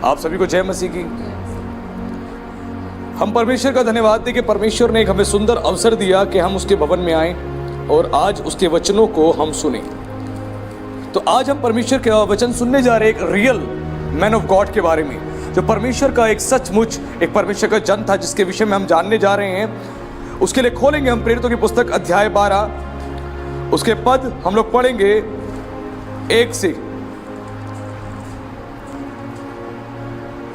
आप सभी को जय मसीह की। हम परमेश्वर का धन्यवाद दें कि परमेश्वर ने एक हमें सुंदर अवसर दिया कि हम उसके भवन में आएं और आज उसके वचनों को हम सुने। तो आज हम परमेश्वर का वचन सुनने जा रहे हैं एक रियल मैन ऑफ गॉड के बारे में, जो परमेश्वर का एक सचमुच एक परमेश्वर का जन था, जिसके विषय में हम जानने जा रहे हैं। उसके लिए खोलेंगे हम प्रेरितों की पुस्तक अध्याय 12, उसके पद हम लोग पढ़ेंगे 1 से।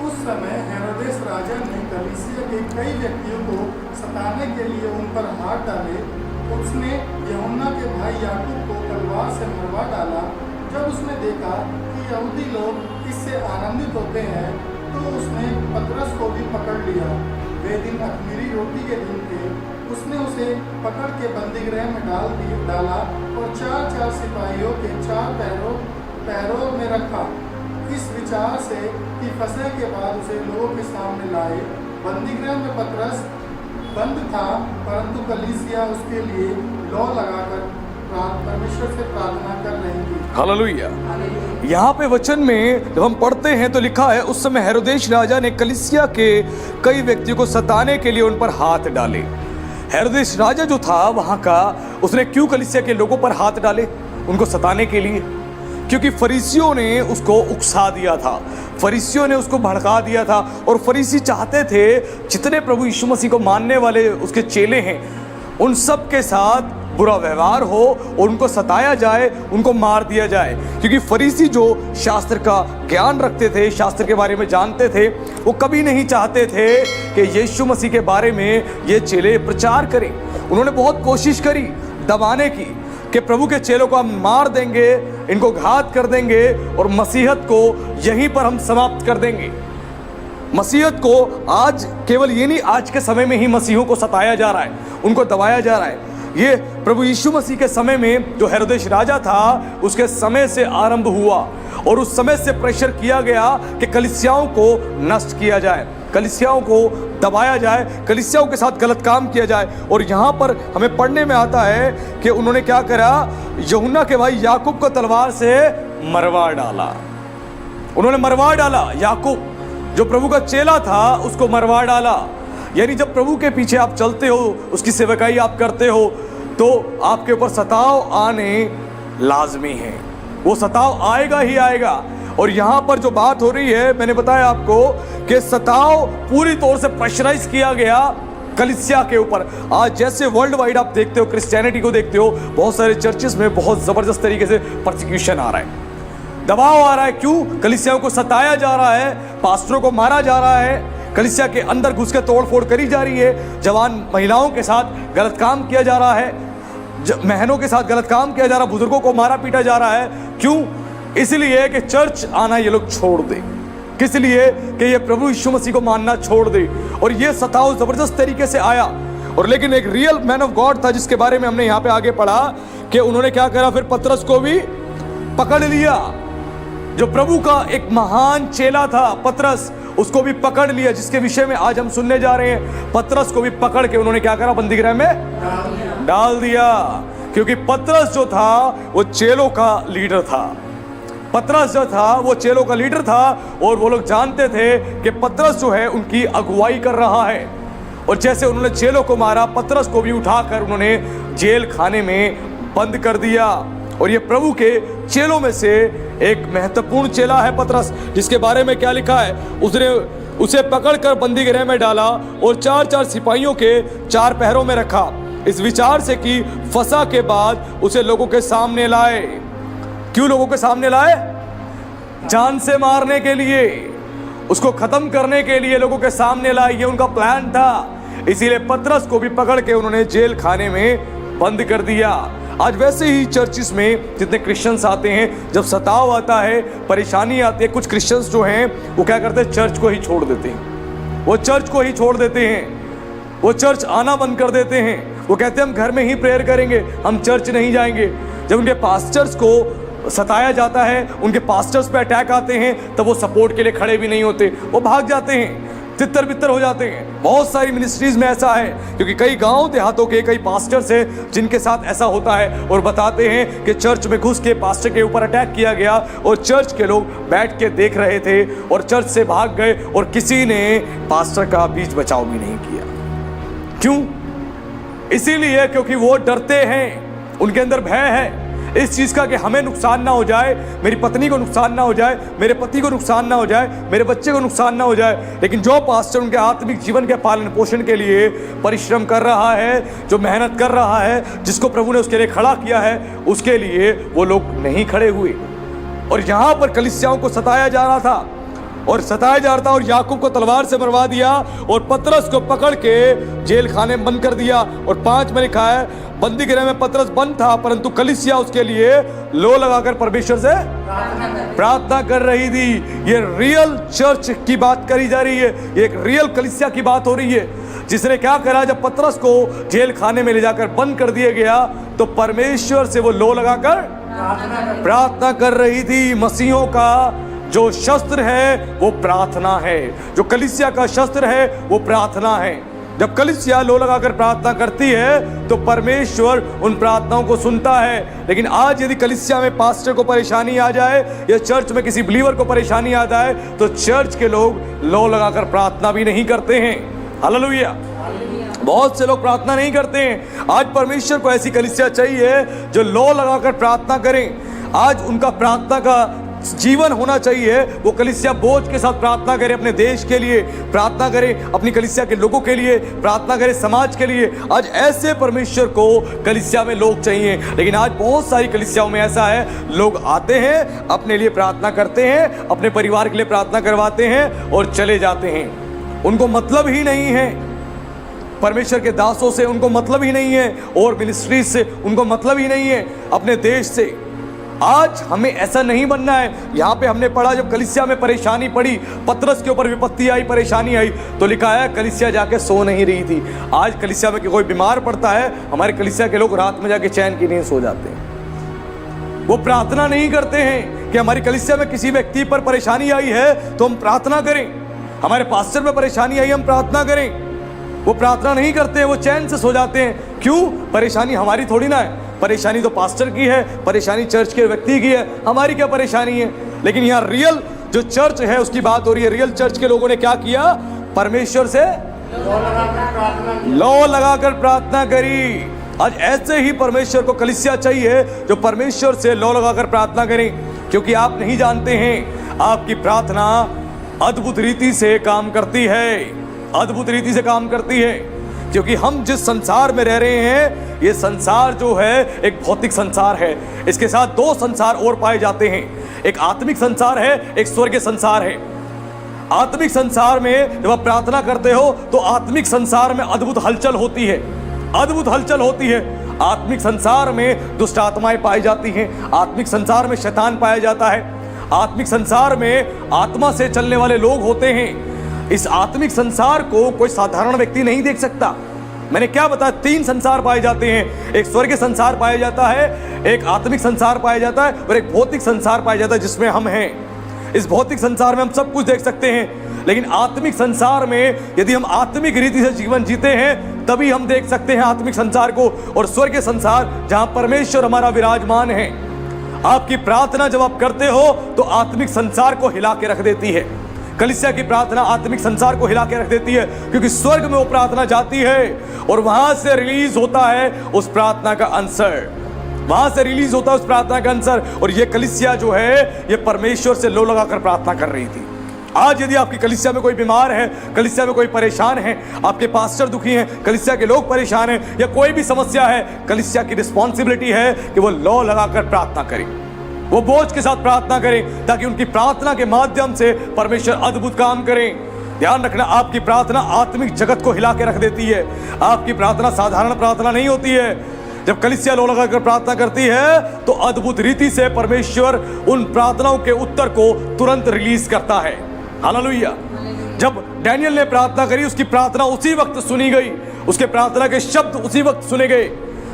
उस समय हेरोदेस राजा ने कलीसिया के कई व्यक्तियों को सताने के लिए उन पर हाथ डाले। उसने यूहन्ना के भाई याकूब को तलवार से मरवा डाला। जब उसने देखा कि यहूदी लोग इससे आनंदित होते हैं, तो उसने पतरस को भी पकड़ लिया। वे दिन अख़मीरी रोटी के दिन थे। उसने उसे पकड़ के बंदीगृह में डाला और 4-4 सिपाहियों के 4 पैरों में रखा, इस विचार से कि फंसने के बाद उसे लोगों के सामने लाए। बंदीगृह में पतरस बंद था, परंतु कलीसिया उसके लिए लौ लगाकर परमेश्वर से प्रार्थना कर रही थी। हालेलुया। यहाँ पे वचन में जब हम पढ़ते हैं तो लिखा है, उस समय हेरोदेस राजा ने कलीसिया के कई व्यक्तियों को सताने के लिए उन पर हाथ डाले। हेरोदेस राजा जो था वहाँ का, उसने क्यों कलीसिया के लोगों पर हाथ डाले? उनको सताने के लिए, क्योंकि फरीसियों ने उसको उकसा दिया था, फरीसियों ने उसको भड़का दिया था। और फरीसी चाहते थे जितने प्रभु यीशु मसीह को मानने वाले उसके चेले हैं, उन सब के साथ बुरा व्यवहार हो और उनको सताया जाए, उनको मार दिया जाए। क्योंकि फरीसी जो शास्त्र का ज्ञान रखते थे, शास्त्र के बारे में जानते थे, वो कभी नहीं चाहते थे कि यीशु मसीह के बारे में ये चेले प्रचार करें। उन्होंने बहुत कोशिश करी दबाने की कि प्रभु के चेलों को हम मार देंगे, इनको घात कर देंगे और मसीहत को यहीं पर हम समाप्त कर देंगे। मसीहत को आज केवल ये नहीं, आज के समय में ही मसीहों को सताया जा रहा है, उनको दबाया जा रहा है। ये प्रभु यीशु मसीह के समय में जो हेरोदेस राजा था, उसके समय से आरंभ हुआ और उस समय से प्रेशर किया गया कि कलीसियाओं को नष्ट किया जाए, कलीसियाओं को दबाया जाए, कलीसियाओं के साथ गलत काम किया जाए। और यहाँ पर हमें पढ़ने में आता है कि उन्होंने क्या करा, यूहन्ना के भाई याकूब को तलवार से मरवा डाला। उन्होंने मरवा डाला, याकूब जो प्रभु का चेला था उसको मरवा डाला। यानी जब प्रभु के पीछे आप चलते हो, उसकी सेवकाई आप करते हो, तो आपके ऊपर सताव आने लाजमी है, वो सताव आएगा ही आएगा। और यहाँ पर जो बात हो रही है, मैंने बताया आपको कि सताव पूरी तौर से प्रेशराइज किया गया कलीसिया के ऊपर। आज जैसे वर्ल्ड वाइड आप देखते हो, क्रिश्चियनिटी को देखते हो, बहुत सारे चर्चेस में बहुत ज़बरदस्त तरीके से परसिक्यूशन आ रहा है, दबाव आ रहा है। क्यों? कलीसियाओं को सताया जा रहा है, पास्टरों को मारा जा रहा है, कलीसिया के अंदर घुस के तोड़ फोड़ करी जा रही है, जवान महिलाओं के साथ गलत काम किया जा रहा है, बहनों के साथ गलत काम किया जा रहा है, बुजुर्गों को मारा पीटा जा रहा है। क्यों? इसलिए कि चर्च आना ये लोग छोड़ दे, किस लिए? कि ये प्रभु यीशु मसीह को मानना छोड़ दे। और ये सताव जबरदस्त तरीके से आया। और लेकिन एक रियल मैन ऑफ गॉड था, जिसके बारे में हमने यहाँ पे आगे पढ़ा कि उन्होंने क्या करा, फिर पतरस को भी पकड़ लिया। जो प्रभु का एक महान चेला था पतरस, उसको भी पकड़ लिया, जिसके विषय में आज हम सुनने जा रहे हैं। पतरस को भी पकड़ के उन्होंने क्या करा, बंदीगृह में डाल दिया। क्योंकि पतरस जो था वो चेलों का लीडर था, पतरस जो था वो चेलों का लीडर था। और वो लोग जानते थे कि पतरस जो है उनकी अगुवाई कर रहा है। और जैसे उन्होंने चेलों को मारा, पतरस को भी उठाकर उन्होंने जेल खाने में बंद कर दिया। और ये प्रभु के चेलों में से एक महत्वपूर्ण चेला है पतरस, जिसके बारे में क्या लिखा है, उसने उसे पकड़कर बंदीगृह में डाला और 4-4 सिपाहियों के 4 पहरों में रखा, इस विचार से कि फंसा के बाद उसे लोगों के सामने लाए। क्यों लोगों के सामने लाए? जान से मारने के लिए, उसको खत्म करने के लिए लोगों के सामने लाए, ये उनका प्लान था। इसीलिए पतरस को भी पकड़ के उन्होंने जेल खाने में बंद कर दिया। आज वैसे ही चर्चिस में जितने क्रिश्चियंस आते हैं, जब सताव आता है, परेशानी आती है, कुछ क्रिश्चियंस जो हैं वो क्या करते हैं, चर्च को ही छोड़ देते हैं। वो चर्च को ही छोड़ देते हैं, वो चर्च आना बंद कर देते हैं। वो कहते हैं हम घर में ही प्रेयर करेंगे, हम चर्च नहीं जाएंगे। जब उनके पास्टर्स को सताया जाता है, उनके पास्टर्स पे अटैक आते हैं, तब वो सपोर्ट के लिए खड़े भी नहीं होते, वो भाग जाते हैं। तितर बितर हो जाते हैं। बहुत सारी मिनिस्ट्रीज में ऐसा है, क्योंकि कई गांव देहातों के कई पास्टर्स हैं जिनके साथ ऐसा होता है और बताते हैं कि चर्च में घुस के पास्टर के ऊपर अटैक किया गया और चर्च के लोग बैठ के देख रहे थे और चर्च से भाग गए और किसी ने पास्टर का बीच बचाव भी नहीं किया। क्यों? इसीलिए क्योंकि वो डरते हैं, उनके अंदर भय है इस चीज का कि हमें नुकसान ना हो जाए, मेरी पत्नी को नुकसान ना हो जाए, मेरे पति को नुकसान ना हो जाए, मेरे बच्चे को नुकसान ना हो जाए। लेकिन जो पास्टर उनके आत्मिक जीवन के पालन पोषण के लिए परिश्रम कर रहा है, जो मेहनत कर रहा है, जिसको प्रभु ने उसके लिए खड़ा किया है, उसके लिए वो लोग नहीं खड़े हुए। और यहां पर कलीसियाओं को सताया जा रहा था और सताया जा रहा था और याकूब को तलवार से मरवा दिया और पतरस को पकड़ के जेल खाने में बंद कर दिया। और 5 में लिखा है बंदी गृह में पतरस बंद था, परंतु कलीसिया उसके लिए लो लगाकर परमेश्वर से प्रार्थना कर रही थी। ये रियल चर्च की बात करी जा रही है, ये एक रियल कलीसिया की बात हो रही है, जिसने क्या करा, जब पतरस को जेल खाने में ले जाकर बंद कर दिया गया तो परमेश्वर से वो लो लगाकर प्रार्थना कर रही थी। मसीहों का जो शस्त्र है वो प्रार्थना है, जो कलीसिया का शस्त्र है वो प्रार्थना है। जब कलीसिया लो लगाकर प्रार्थना करती है तो परमेश्वर उन प्रार्थनाओं को सुनता है। लेकिन आज यदि कलीसिया में पास्टर को परेशानी आ जाए या चर्च में किसी बिलीवर को परेशानी आ जाए तो चर्च के लोग लो लगाकर प्रार्थना भी नहीं करते हैं। हालेलुया। बहुत से लोग प्रार्थना नहीं करते हैं। आज परमेश्वर को ऐसी कलीसिया चाहिए जो लो लगाकर प्रार्थना करें। आज उनका प्रार्थना का जीवन होना चाहिए। वो कलीसिया बोझ के साथ प्रार्थना करे, अपने देश के लिए प्रार्थना करे, अपनी कलीसिया के लोगों के लिए प्रार्थना करे, समाज के लिए। आज ऐसे परमेश्वर को कलीसिया में लोग चाहिए। लेकिन आज बहुत सारी कलीसियाओं में ऐसा है, लोग आते हैं, अपने लिए प्रार्थना करते हैं, अपने परिवार के लिए प्रार्थना करवाते हैं और चले जाते हैं। उनको मतलब ही नहीं है परमेश्वर के दासों से, उनको मतलब ही नहीं है और मिनिस्ट्रीज से, उनको मतलब ही नहीं है अपने देश से। आज हमें ऐसा नहीं बनना है। यहाँ पे हमने पढ़ा, जब कलीसिया में परेशानी पड़ी, पतरस के ऊपर विपत्ति आई, परेशानी आई, तो लिखा है कलीसिया जाके सो नहीं रही थी। आज कलीसिया में कोई बीमार पड़ता है, हमारे कलीसिया के लोग रात में जाके चैन की नींद सो जाते हैं। वो प्रार्थना नहीं करते हैं कि हमारी कलीसिया में किसी व्यक्ति पर परेशानी आई है तो हम प्रार्थना करें, हमारे पास्टर में परेशानी आई हम प्रार्थना करें। वो प्रार्थना नहीं करते हैं, वो चैन से सो जाते हैं। क्यों? परेशानी हमारी थोड़ी ना है, परेशानी तो पास्टर की है, परेशानी चर्च के व्यक्ति की है, हमारी क्या परेशानी है। लेकिन यहाँ रियल जो चर्च है उसकी बात हो रही है। रियल चर्च के लोगों ने क्या किया? परमेश्वर से लो लगाकर प्रार्थना करी। आज ऐसे ही परमेश्वर को कलीसिया चाहिए जो परमेश्वर से लो लगाकर प्रार्थना करें, क्योंकि आप नहीं जानते हैं आपकी प्रार्थना अद्भुत रीति से काम करती है, अद्भुत रीति से काम करती है। क्योंकि हम जिस संसार में रह रहे हैं, ये संसार जो है एक भौतिक संसार है। इसके साथ 2 संसार और पाए जाते हैं, एक आत्मिक संसार है, एक स्वर्गीय संसार है। आत्मिक संसार में जब आप प्रार्थना करते हो तो आत्मिक संसार में अद्भुत हलचल होती है, अद्भुत हलचल होती है। आत्मिक संसार में दुष्ट आत्माएं पाई जाती हैं, आत्मिक संसार में शैतान पाया जाता है, आत्मिक संसार में आत्मा से चलने वाले लोग होते हैं। इस आत्मिक संसार को कोई साधारण व्यक्ति नहीं देख सकता। मैंने क्या बताया, 3 संसार पाए जाते हैं, एक स्वर्गीय संसार पाया जाता है, एक आत्मिक संसार पाया जाता है और एक भौतिक संसार पाया जाता है जिसमें हम हैं। इस भौतिक संसार में हम सब कुछ देख सकते हैं, लेकिन आत्मिक संसार में यदि हम आत्मिक रीति से जीवन जीते हैं तभी हम देख सकते हैं आत्मिक संसार को। और स्वर्गीय संसार जहां परमेश्वर हमारा विराजमान है। आपकी प्रार्थना जब आप करते हो तो आत्मिक संसार को हिला के रख देती है। कलीसिया की प्रार्थना आत्मिक संसार को हिला के रख देती है, क्योंकि स्वर्ग में वो प्रार्थना जाती है और वहां से रिलीज होता है उस प्रार्थना का आंसर, वहां से रिलीज होता है उस प्रार्थना का आंसर। और ये कलीसिया जो है ये परमेश्वर से लो लगाकर प्रार्थना कर रही थी। आज यदि आपकी कलीसिया में कोई बीमार है, कलीसिया में कोई परेशान है, आपके पास्टर दुखी हैं, कलीसिया के लोग परेशान हैं, या कोई भी समस्या है, कलीसिया की रिस्पॉन्सिबिलिटी है कि वो लो लगाकर प्रार्थना करें, वो बोझ के साथ प्रार्थना करें, ताकि उनकी प्रार्थना के माध्यम से परमेश्वर अद्भुत काम करें। ध्यान रखना, आपकी प्रार्थना आत्मिक जगत को हिला के रख देती है। आपकी प्रार्थना साधारण प्रार्थना नहीं होती है। जब कलीसिया लो लगाकर प्रार्थना करती है तो अद्भुत रीति से परमेश्वर उन प्रार्थनाओं के उत्तर को तुरंत रिलीज करता है। हालेलुया। जब डैनियल ने प्रार्थना करी, उसकी प्रार्थना उसी वक्त सुनी गई, उसके प्रार्थना के शब्द उसी वक्त सुने गए।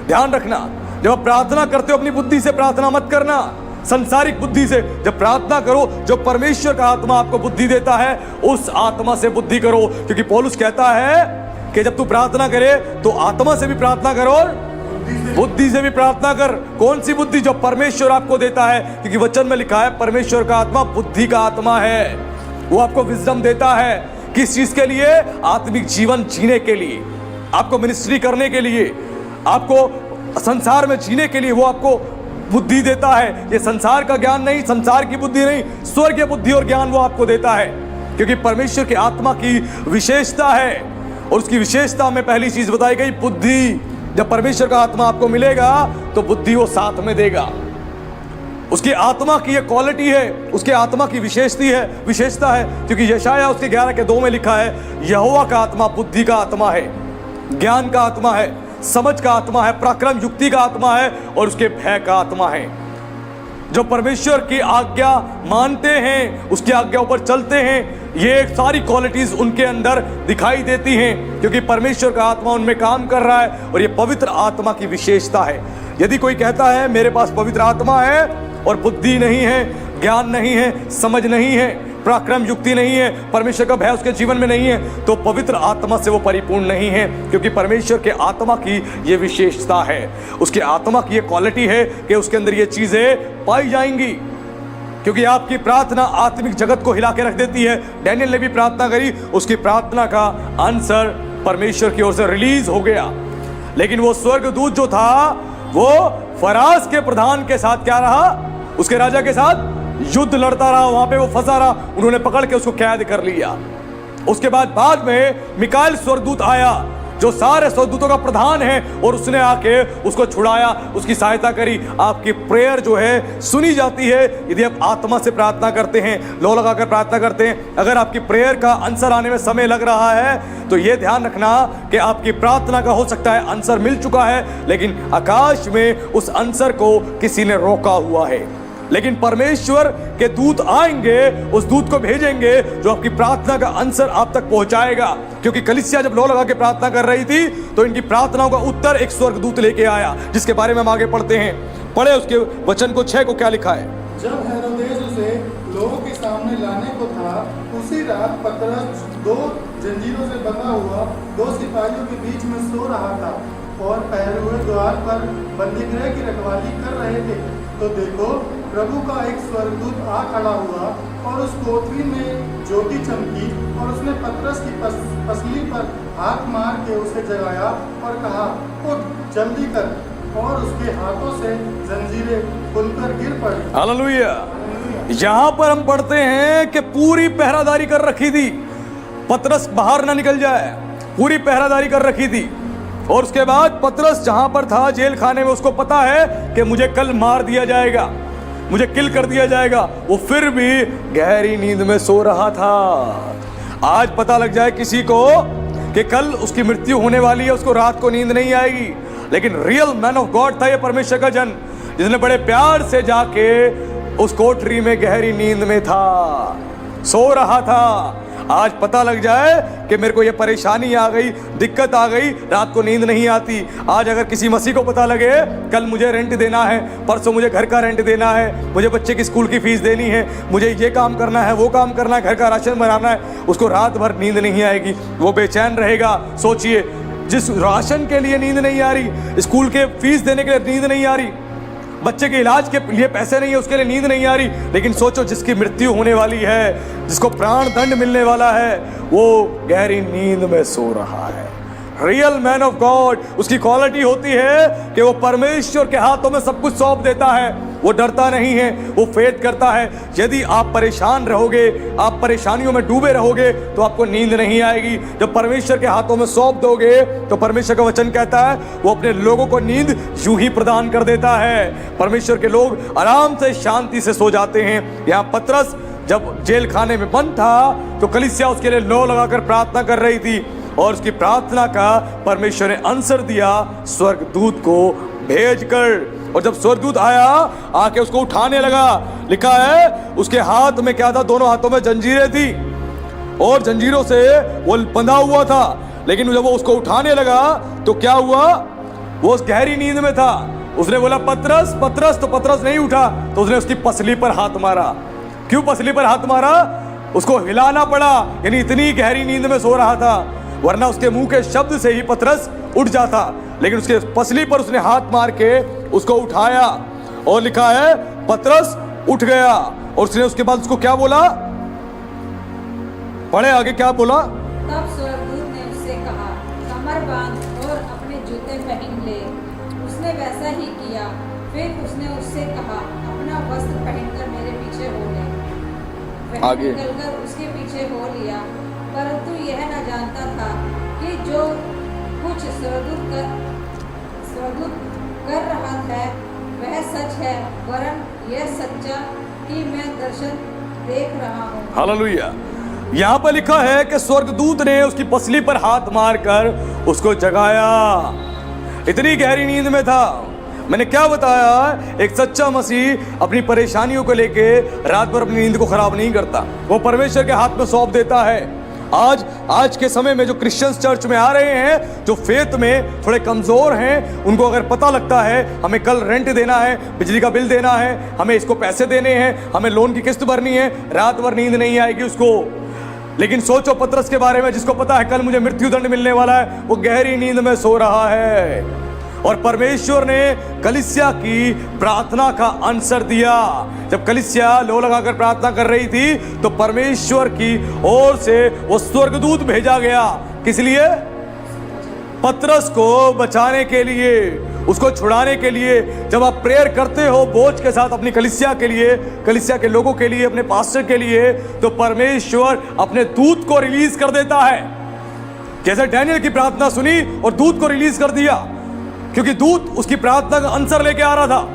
ध्यान रखना, जब आप प्रार्थना करते हो अपनी बुद्धि से प्रार्थना मत करना, संसारिक बुद्धि से। जब प्रार्थना करो, जो परमेश्वर का आत्मा आपको बुद्धि देता है, उस आत्मा से बुद्धि करो। क्योंकि पौलुस कहता है कि जब तू प्रार्थना करे तो आत्मा से भी प्रार्थना करो और बुद्धि से भी प्रार्थना कर। कौन सी बुद्धि? जो परमेश्वर आपको देता है। क्योंकि वचन में लिखा है परमेश्वर का आत्मा बुद्धि का आत्मा है। वो आपको विजडम देता है। किस चीज के लिए? आत्मिक जीवन जीने के लिए, आपको मिनिस्ट्री करने के लिए, आपको संसार में जीने के लिए वो आपको बुद्धि देता है। ये संसार का ज्ञान नहीं, संसार की बुद्धि नहीं, स्वर्गीय बुद्धि और ज्ञान वो आपको देता है। क्योंकि परमेश्वर की आत्मा की विशेषता है, और उसकी विशेषता में पहली चीज बताई गई बुद्धि। जब परमेश्वर का आत्मा आपको मिलेगा तो बुद्धि वो साथ में देगा। उसकी आत्मा की ये क्वालिटी है, उसके आत्मा की विशेषता है। क्योंकि यशाया उसके 11:2 में लिखा है, यहोवा का आत्मा बुद्धि का आत्मा है, ज्ञान का आत्मा है, समझ का आत्मा है, पराक्रम युक्ति का आत्मा है, और उसके भय का आत्मा है। जो परमेश्वर की आज्ञा मानते हैं, उसकी आज्ञा ऊपर चलते हैं, ये सारी क्वालिटीज उनके अंदर दिखाई देती हैं। क्योंकि परमेश्वर का आत्मा उनमें काम कर रहा है, और ये पवित्र आत्मा की विशेषता है। यदि कोई कहता है मेरे पास पवित्र आत्मा है और बुद्धि नहीं है, ज्ञान नहीं है, समझ नहीं है, पराक्रम युक्ति नहीं है, परमेश्वर का भय उसके जीवन में नहीं है, तो पवित्र आत्मा से वो परिपूर्ण नहीं है। क्योंकि परमेश्वर के आत्मा की ये विशेषता है, उसके आत्मा की ये क्वालिटी है कि उसके अंदर ये चीजें पाई जाएंगी। क्योंकि आपकी प्रार्थना आत्मिक जगत को हिला के रख देती है। डैनियल ने भी प्रार्थना करी, उसकी प्रार्थना का आंसर परमेश्वर की ओर से रिलीज हो गया। लेकिन वो स्वर्गदूत जो था वो फरास के प्रधान के साथ क्या रहा? उसके राजा के साथ युद्ध लड़ता रहा, वहां पे वो फंसा रहा। उन्होंने पकड़ के उसको कैद कर लिया। उसके बाद में मिकाएल स्वर्गदूत आया, जो सारे स्वर्गदूतों का प्रधान है, और उसने आके उसको छुड़ाया, उसकी सहायता करी। आपकी प्रेयर जो है सुनी जाती है यदि आप आत्मा से प्रार्थना करते हैं, लो लगाकर प्रार्थना करते हैं। अगर आपकी प्रेयर का आंसर आने में समय लग रहा है तो ये ध्यान रखना कि आपकी प्रार्थना का हो सकता है आंसर मिल चुका है, लेकिन आकाश में उस आंसर को किसी ने रोका हुआ है। लेकिन परमेश्वर के दूत आएंगे, उस दूत को भेजेंगे जो आपकी प्रार्थना का आंसर आप तक पहुंचाएगा। क्योंकि कलीसिया जब लो लगा के प्रार्थना कर रही थी तो इनकी प्रार्थनाओं का उत्तर एक स्वर्गदूत लेके आया, जिसके बारे में हम आगे पढ़ते हैं। पढ़े उसके वचन को 6 को क्या लिखा है। जब हेरोदेस उसे लोगों के सामने लाने को था, उसी रात पतरस 2 जंजीरों से बंधा हुआ 2 सिपाहियों के बीच में सो रहा था, और पहरे हुए द्वार पर बंदीगृह की रखवाली कर रहे थे। तो देखो, प्रभु का एक स्वर्गदूत आ खड़ा हुआ, और उस कोठरी में ज्योति चमकी, और उसने पतरस की पसली पर हाथ मार के उसे जगाया और कहा, उठ जल्दी कर। और उसके हाथों से जंजीरें खुलकर गिर पड़ी। हालेलुया। यहाँ पर हम पढ़ते हैं कि पूरी पहरादारी कर रखी थी, पतरस बाहर ना निकल जाए, पूरी पहरादारी कर रखी थी। और उसके बाद पतरस जहां पर था जेल खाने में, उसको पता है कि मुझे कल मार दिया जाएगा, मुझे किल कर दिया जाएगा। वो फिर भी गहरी नींद में सो रहा था। आज पता लग जाए किसी को कि कल उसकी मृत्यु होने वाली है, उसको रात को नींद नहीं आएगी। लेकिन रियल मैन ऑफ गॉड था ये परमेश्वर का जन, जिसने बड़े प्यार से जाके उस कोठरी में गहरी नींद में था, सो रहा था। आज पता लग जाए कि मेरे को ये परेशानी आ गई, दिक्कत आ गई, रात को नींद नहीं आती। आज अगर किसी मसीह को पता लगे कल मुझे रेंट देना है, परसों मुझे घर का रेंट देना है, मुझे बच्चे की स्कूल की फीस देनी है, मुझे ये काम करना है, वो काम करना है, घर का राशन बनाना है, उसको रात भर नींद नहीं आएगी, वो बेचैन रहेगा। सोचिए, जिस राशन के लिए नींद नहीं आ रही, स्कूल के फीस देने के लिए नींद नहीं आ रही, बच्चे के इलाज के लिए पैसे नहीं है उसके लिए नींद नहीं आ रही, लेकिन सोचो जिसकी मृत्यु होने वाली है, जिसको प्राण दंड मिलने वाला है, वो गहरी नींद में सो रहा है। रियल मैन ऑफ गॉड, उसकी क्वालिटी होती है कि वो परमेश्वर के हाथों में सब कुछ सौंप देता है, वो डरता नहीं है, वो फेथ करता है। यदि आप परेशान रहोगे, आप परेशानियों में डूबे रहोगे तो आपको नींद नहीं आएगी। जब परमेश्वर के हाथों में सौंप दोगे तो परमेश्वर का वचन कहता है वो अपने लोगों को नींद यूं ही प्रदान कर देता है। परमेश्वर के लोग आराम से शांति से सो जाते हैं। यहाँ पतरस जब जेल खाने में बंद था तो कलीसिया उसके लिए लो लगाकर प्रार्थना कर रही थी, और उसकी प्रार्थना का परमेश्वर ने आंसर दिया स्वर्गदूत को भेजकर। और जब स्वर्गदूत आया, आके उसको उठाने लगा, लिखा है उसके हाथ में क्या था, दोनों हाथों में जंजीरें थी और जंजीरों से वो बंधा हुआ था। लेकिन जब वो उसको उठाने लगा तो क्या हुआ, वो उस गहरी नींद में था। उसने बोला पतरस पतरस, तो पतरस नहीं उठा, तो उसने उसकी पसली पर हाथ मारा। क्यों पसली पर हाथ मारा? उसको हिलाना पड़ा, यानी इतनी गहरी नींद में सो रहा था, वरना उसके मुंह के शब्द से ही पतरस उठ जाता, लेकिन उसके पसली पर उसने हाथ मार के उसको उठाया, और लिखा है पतरस उठ गया। और उसने उसके बाद उसको क्या बोला? पढ़े आगे क्या बोला? तब स्वर्गदूत ने उससे कहा, कमर बांध और अपने जूते पहन ले। उसने वैसा ही किया। फिर उसने उससे कहा, अपना वस्त्र पहनकर मेरे पीछे हो ले। वह आगे। निकलकर उसके पीछे हो लिया, परंतु यह न जानता था कि जो कुछ स्वर्गदूत कर रहा है वह सच है, वरन यह सच्चा कि मैं दर्शन देख रहा हूँ। हालेलुया। यहाँ पर लिखा है कि स्वर्गदूत ने उसकी पसली पर हाथ मारकर उसको जगाया। इतनी गहरी नींद में था। मैंने क्या बताया? एक सच्चा मसीह अपनी परेशानियों को लेके रात भर अपनी नींद को खराब नहीं करता, वो परमेश्वर के हाथ में सौंप देता है। आज के समय में जो क्रिश्चियंस चर्च में आ रहे हैं, जो फेथ में थोड़े कमजोर हैं, उनको अगर पता लगता है हमें कल रेंट देना है, बिजली का बिल देना है, हमें इसको पैसे देने हैं, हमें लोन की किस्त भरनी है, रात भर नींद नहीं आएगी उसको। लेकिन सोचो पतरस के बारे में, जिसको पता है कल मुझे मृत्यु दंड मिलने वाला है, वो गहरी नींद में सो रहा है। और परमेश्वर ने कलीसिया की प्रार्थना का आंसर दिया। जब कलीसिया लो लगाकर प्रार्थना कर रही थी, तो परमेश्वर की ओर से वो स्वर्गदूत भेजा गया। किस लिए? पतरस को बचाने के लिए, उसको छुड़ाने के लिए। जब आप प्रेयर करते हो बोझ के साथ अपनी कलीसिया के लिए, कलीसिया के लोगों के लिए, अपने पास्टर के लिए, तो परमेश्वर अपने दूत को रिलीज कर देता है। जैसे डैनियल की प्रार्थना सुनी और दूत को रिलीज कर दिया, क्योंकि दूत उसकी प्रार्थना का आंसर लेके आ रहा था,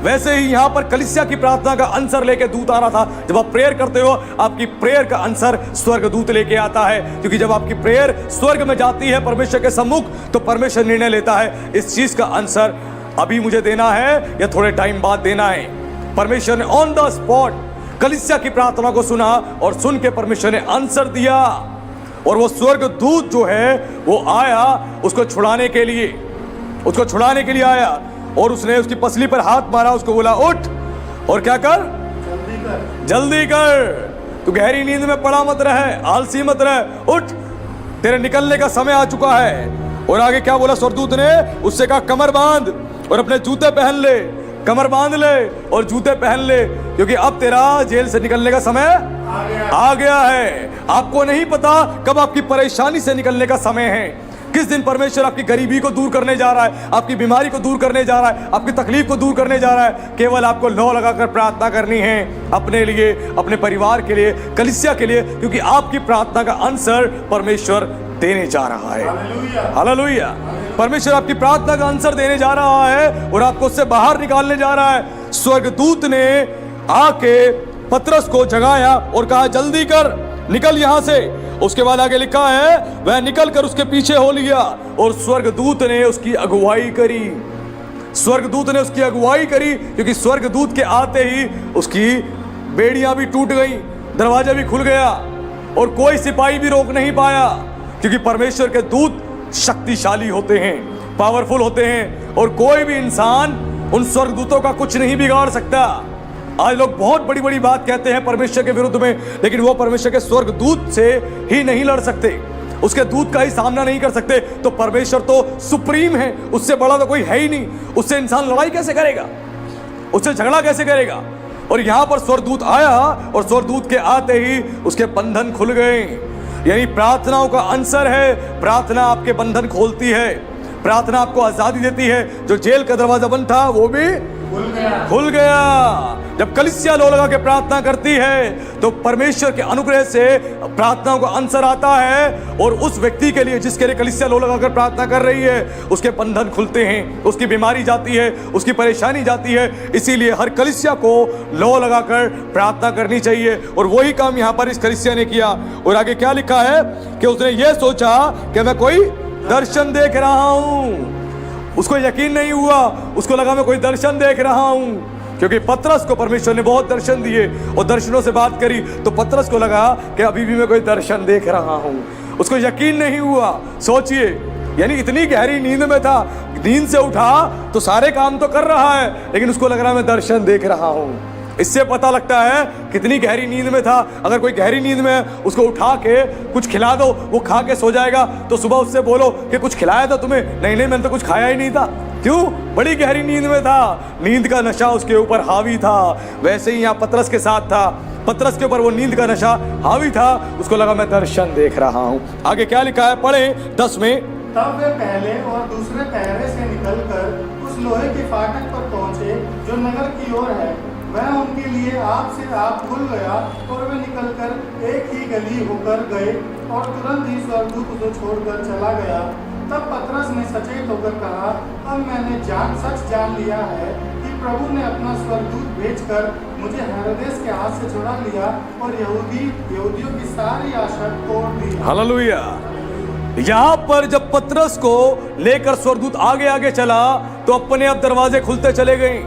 वैसे ही यहां पर कलीसिया की प्रार्थना का आंसर लेके दूत आ रहा था। जब आप प्रेयर करते हो, आपकी प्रेयर का आंसर स्वर्गदूत लेके आता है, क्योंकि जब आपकी प्रेयर स्वर्ग में जाती है परमेश्वर के सम्मुख, तो परमेश्वर निर्णय लेता है इस चीज का आंसर अभी मुझे देना है या थोड़े टाइम बाद देना है। परमेश्वर ने ऑन द स्पॉट कलीसिया की प्रार्थना को सुना, और सुन के परमेश्वर ने आंसर दिया। और वो स्वर्गदूत जो है वो आया उसको छुड़ाने के लिए, उसको छुड़ाने के लिए आया, और उसने उसकी पसली पर हाथ मारा, उसको बोला उठ और क्या कर? जल्दी कर, तू गहरी नींद में पड़ा मत रहे, आलसी मत रहे, उठ, तेरे निकलने का समय आ चुका है। और आगे क्या बोला स्वर्गदूत ने? उससे कहा कमर बांध और अपने जूते पहन ले। कमर बांध ले और जूते पहन ले, क्योंकि अब तेरा जेल से निकलने का समय आ गया है। आपको नहीं पता कब आपकी परेशानी से निकलने का समय है, किस दिन परमेश्वर आपकी गरीबी को दूर करने जा रहा है, आपकी बीमारी को दूर करने जा रहा है, आपकी तकलीफ को दूर करने जा रहा है। केवल आपको लौ लगाकर प्रार्थना करनी है, अपने लिए, अपने परिवार के लिए, कलीसिया के लिए, क्योंकि आपकी प्रार्थना का आंसर परमेश्वर देने जा रहा है। हालेलुया। परमेश्वर आपकी प्रार्थना का आंसर देने जा रहा है और आपको उससे बाहर निकालने जा रहा है। स्वर्गदूत ने आके पतरस को जगाया और कहा जल्दी कर, निकल यहां से। उसके बाद आगे लिखा है वह निकल कर उसके पीछे हो लिया, और स्वर्गदूत ने उसकी अगुवाई करी। स्वर्गदूत ने उसकी अगुवाई करी, क्योंकि स्वर्गदूत के आते ही उसकी बेड़ियां भी टूट गई, दरवाजा भी खुल गया, और कोई सिपाही भी रोक नहीं पाया, क्योंकि परमेश्वर के दूत शक्तिशाली होते हैं, पावरफुल होते हैं, और कोई भी इंसान उन स्वर्गदूतों का कुछ नहीं बिगाड़ सकता। आज लोग बहुत बड़ी बड़ी बात कहते हैं परमेश्वर के विरुद्ध में, लेकिन वो परमेश्वर के स्वर्गदूत से ही नहीं लड़ सकते, उसके दूत का ही सामना नहीं कर सकते। तो परमेश्वर तो सुप्रीम है, उससे बड़ा तो कोई है ही नहीं। उससे इंसान लड़ाई कैसे करेगा, उससे झगड़ा कैसे करेगा? और यहां पर स्वर्गदूत आया, और स्वर्गदूत के आते ही उसके बंधन खुल गए। यानी प्रार्थनाओं का आंसर है, प्रार्थना आपके बंधन खोलती है, प्रार्थना आपको आजादी देती है। जो जेल का दरवाजा बंद था वो भी खुल गया। जब कलीसिया लो लगा के प्रार्थना करती है, तो परमेश्वर के अनुग्रह से प्रार्थनाओं का आंसर आता है, और उस व्यक्ति के लिए जिसके लिए कलीसिया लो लगा कर प्रार्थना कर रही है, उसके बंधन खुलते हैं, उसकी बीमारी जाती है, उसकी परेशानी जाती है। इसीलिए हर कलीसिया को लो लगाकर प्रार्थना करनी चाहिए, और वही काम यहाँ पर इस कलीसिया ने किया। और आगे क्या लिखा है कि उसने ये सोचा कि मैं कोई दर्शन देख रहा हूं। उसको यकीन नहीं हुआ, उसको लगा मैं कोई दर्शन देख रहा हूं, क्योंकि पतरस को परमेश्वर ने बहुत दर्शन दिए और दर्शनों से बात करी, तो पतरस को लगा कि अभी भी मैं कोई दर्शन देख रहा हूं। उसको यकीन नहीं हुआ। सोचिए, यानी इतनी गहरी नींद में था, नींद से उठा तो सारे काम तो कर रहा है, लेकिन उसको लग रहा है मैं दर्शन देख रहा हूं। इससे पता लगता है कितनी गहरी नींद में था। अगर कोई गहरी नींद में उसको उठा के कुछ खिला दो, वो खा के सो जाएगा, तो सुबह उससे बोलो कि कुछ खिलाया था तुम्हें, नहीं नहीं मैंने तो कुछ खाया ही नहीं था। क्यों? बड़ी गहरी नींद में था, नींद का नशा उसके ऊपर हावी था। वैसे ही यहाँ पतरस के साथ था, पतरस के ऊपर वो नींद का नशा हावी था, उसको लगा मैं दर्शन देख रहा हूं। आगे क्या लिखा है, पढ़े 10 में। तब वे पहले और दूसरे पहरे से निकलकर उस लोहे के फाटक पर पहुंचे जो नगर की ओर है। वह उनके लिए आप से आप खुल गया और वे निकलकर एक ही गली होकर गए और तुरंत ही स्वर्गदूत उसे छोड़कर चला गया। तब पतरस ने सचेत होकर कहा, अब मैंने सच जान लिया है कि प्रभु ने अपना स्वर्गदूत भेजकर मुझे हेरोदेस के हाथ से छुड़ा लिया और यहूदियों की सारी आशा तोड़ दी। हालेलुया। यहां पर जब पतरस को लेकर स्वर्गदूत आगे आगे चला तो अपने आप दरवाजे खुलते चले गए।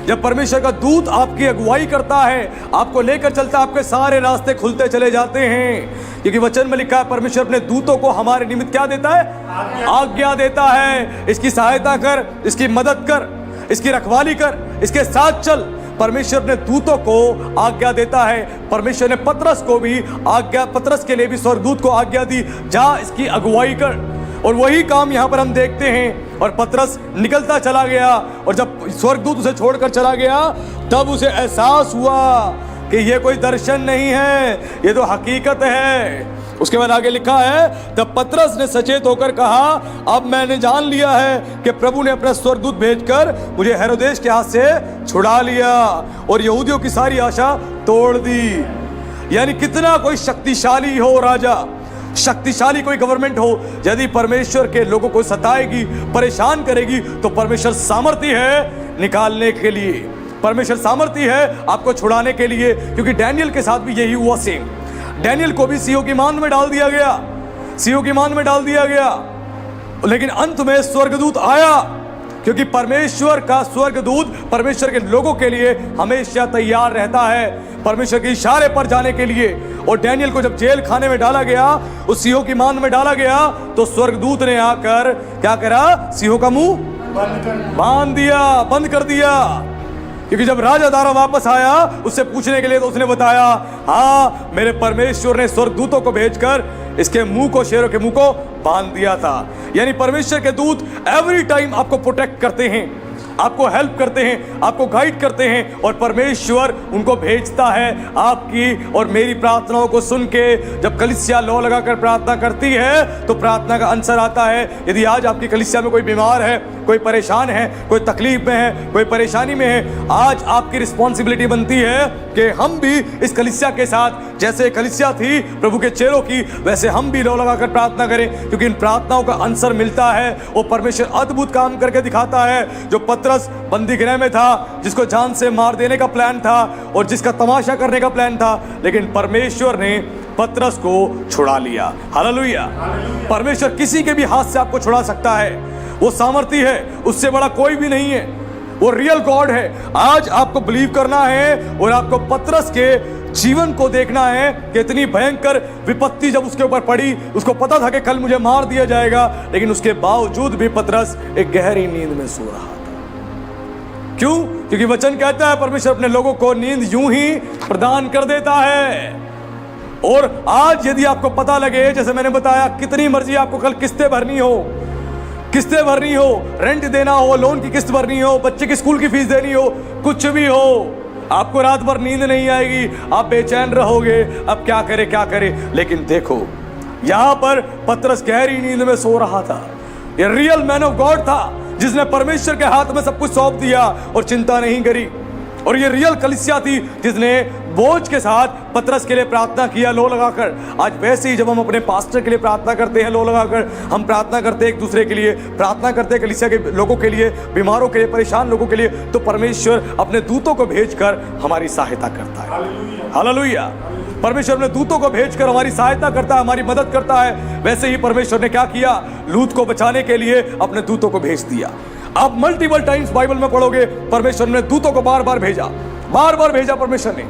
जब परमेश्वर का दूत आपकी अगुवाई करता है, आपको लेकर चलता है, आपके सारे रास्ते खुलते चले जाते हैं। क्योंकि वचन में लिखा है परमेश्वर अपने दूतों को हमारे निमित्त क्या देता है? आज्ञा देता है। इसकी सहायता कर, इसकी मदद कर, इसकी रखवाली कर, इसके साथ चल। परमेश्वर ने दूतों को आज्ञा देता है। परमेश्वर ने पतरस को भी आज्ञा, पतरस के लिए भी स्वर्गदूत को आज्ञा दी, जा इसकी अगुवाई कर। और वही काम यहाँ पर हम देखते हैं। और पतरस निकलता चला गया, और जब स्वर्गदूत उसे छोड़कर चला गया तब उसे एहसास हुआ कि ये कोई दर्शन नहीं है, ये तो हकीकत है। उसके बाद आगे लिखा है, तब पतरस ने सचेत होकर कहा, अब मैंने जान लिया है कि प्रभु ने अपना स्वर्गदूत भेजकर मुझे हेरोदेस के हाथ से छुड़ा लिया और यहूदियों की सारी आशा तोड़ दी। यानी कितना कोई शक्तिशाली हो राजा, शक्तिशाली कोई गवर्नमेंट हो, यदि परमेश्वर के लोगों को सताएगी, परेशान करेगी, तो परमेश्वर सामर्थ्य है निकालने के लिए, परमेश्वर सामर्थ्य है आपको छुड़ाने के लिए। क्योंकि डैनियल के साथ भी यही हुआ सेम। डैनियल को भी सिंहों की मान में डाल दिया गया, सिंहों की मान में डाल दिया गया, लेकिन अंत में स्वर्गदूत आया। क्योंकि परमेश्वर का स्वर्गदूत परमेश्वर के लोगों के लिए हमेशा तैयार रहता है, परमेश्वर के इशारे पर जाने के लिए। और डैनियल को जब जेल खाने में डाला गया, उस सिंहों की मान में डाला गया, तो स्वर्गदूत ने आकर क्या करा? सिंहों का मुंह बांध दिया, बंद कर दिया। क्योंकि जब राजा दारा वापस आया उससे पूछने के लिए, तो उसने बताया, हाँ मेरे परमेश्वर ने स्वर्गदूतों को भेजकर इसके मुंह को, शेरों के मुंह को बांध दिया था। यानी परमेश्वर के दूत एवरी टाइम आपको प्रोटेक्ट करते हैं, आपको हेल्प करते हैं, आपको गाइड करते हैं, और परमेश्वर उनको भेजता है आपकी और मेरी प्रार्थनाओं को सुन के। जब कलीसिया लो लगाकर प्रार्थना करती है तो प्रार्थना का आंसर आता है। यदि आज आपकी कलीसिया में कोई बीमार है, कोई परेशान है, कोई तकलीफ में है, कोई परेशानी में है, आज आपकी रिस्पॉन्सिबिलिटी बनती है कि हम भी इस कलीसिया के साथ, जैसे कलीसिया थी प्रभु के चेलों की, वैसे हम भी लो लगाकर प्रार्थना करें। क्योंकि इन प्रार्थनाओं का आंसर मिलता है, वो परमेश्वर अद्भुत काम करके दिखाता है। जो पतरस बंदी गृह में था, जिसको जान से मार देने का प्लान था और जिसका तमाशा करने का प्लान था, लेकिन परमेश्वर ने पतरस को छुड़ा लिया। हालेलुया। परमेश्वर किसी के भी हाथ से आपको छुड़ा सकता है, वो सामर्थी है, उससे बड़ा कोई भी नहीं है, वो रियल गॉड है। आज आपको बिलीव करना है और आपको पतरस के जीवन को देखना है कि इतनी भयंकर विपत्ति जब उसके ऊपर पड़ी, उसको पता था कि कल मुझे मार दिया जाएगा, लेकिन उसके बावजूद भी पतरस एक गहरी नींद में सो रहा था। क्यों? क्योंकि वचन कहता है परमेश्वर अपने लोगों को नींद यूं ही प्रदान कर देता है। और आज यदि आपको पता लगे, जैसे मैंने बताया, कितनी मर्जी आपको कल किस्तें भरनी हो, किस्तें भरनी हो, रेंट देना हो, लोन की किस्त भरनी हो, बच्चे की स्कूल की फीस देनी हो, कुछ भी हो, आपको रात भर नींद नहीं आएगी, आप बेचैन रहोगे, अब क्या करे क्या करे। लेकिन देखो, यहां पर पतरस गहरी नींद में सो रहा था। ये रियल मैन ऑफ गॉड था, जिसने परमेश्वर के हाथ में सब कुछ सौंप दिया और चिंता नहीं करी। और ये रियल कलीसिया थी जिसने बोझ के साथ पतरस के लिए प्रार्थना किया लो लगाकर। आज वैसे ही जब हम अपने पास्टर के लिए प्रार्थना करते हैं लो लगाकर, हम प्रार्थना करते हैं एक दूसरे के लिए, प्रार्थना करते हैं कलीसिया के लोगों के लिए, बीमारों के लिए, परेशान लोगों के लिए, तो परमेश्वर अपने दूतों को भेजकर हमारी सहायता करता है। हालेलुया। परमेश्वर अपने दूतों को भेजकर हमारी सहायता करता है, हमारी मदद करता है। वैसे ही परमेश्वर ने क्या किया? लूत को बचाने के लिए अपने दूतों को भेज दिया। आप मल्टीपल टाइम्स बाइबल में पढ़ोगे, परमेश्वर ने दूतों को बार बार भेजा परमेश्वर ने।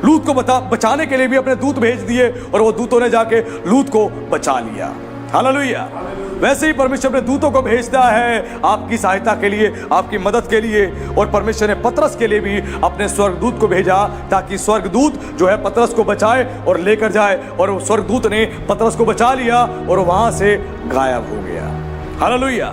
लूत को बचाने के लिए भी अपने दूत भेज दिए और वो दूतों ने जाके लूत को बचा लिया। हालेलुया। वैसे ही परमेश्वर अपने दूतों को भेजता है आपकी सहायता के लिए, आपकी मदद के लिए। और परमेश्वर ने पतरस के लिए भी अपने स्वर्गदूत को भेजा ताकि स्वर्गदूत जो है पतरस को बचाए और लेकर जाए। और वो स्वर्गदूत ने पतरस को बचा लिया और वहां से गायब हो गया। हालेलुया।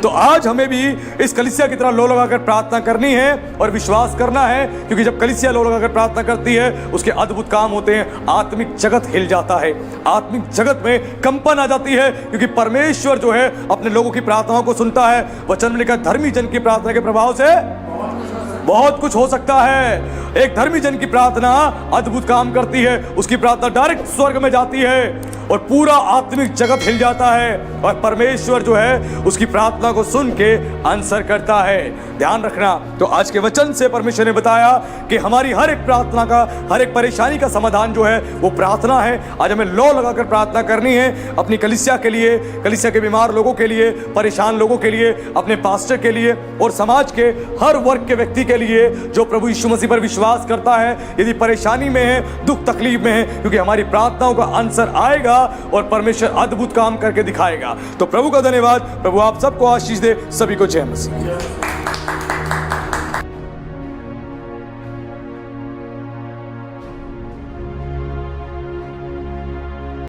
तो आज हमें भी इस कलीसिया की तरह लो लगाकर प्रार्थना करनी है और विश्वास करना है, क्योंकि जब कलीसिया लो लगाकर प्रार्थना करती है उसके अद्भुत काम होते हैं। आत्मिक जगत हिल जाता है, आत्मिक जगत में कंपन आ जाती है, क्योंकि परमेश्वर जो है अपने लोगों की प्रार्थनाओं को सुनता है। वचन में लिखा धर्मी जन की प्रार्थना के प्रभाव से बहुत कुछ हो सकता है। एक धर्मी जन की प्रार्थना अद्भुत काम करती है, उसकी प्रार्थना डायरेक्ट स्वर्ग में जाती है और पूरा आत्मिक जगत हिल जाता है और परमेश्वर जो है उसकी प्रार्थना को सुन के आंसर करता है। ध्यान रखना। तो आज के वचन से परमेश्वर ने बताया कि हमारी हर एक प्रार्थना का, हर एक परेशानी का समाधान जो है वो प्रार्थना है। आज हमें लो लगाकर प्रार्थना करनी है अपनी कलीसिया के लिए, कलीसिया के बीमार लोगों के लिए, परेशान लोगों के लिए, अपने पास्टर के लिए और समाज के हर वर्ग के व्यक्ति के लिए जो प्रभु यीशु मसीह पर विश्वास करता है। यदि परेशानी में है, दुख तकलीफ में है, क्योंकि हमारी प्रार्थनाओं का आंसर आएगा और परमेश्वर अद्भुत काम करके दिखाएगा। तो प्रभु का धन्यवाद। प्रभु आप सबको आशीष दे। सभी को जय मसीह।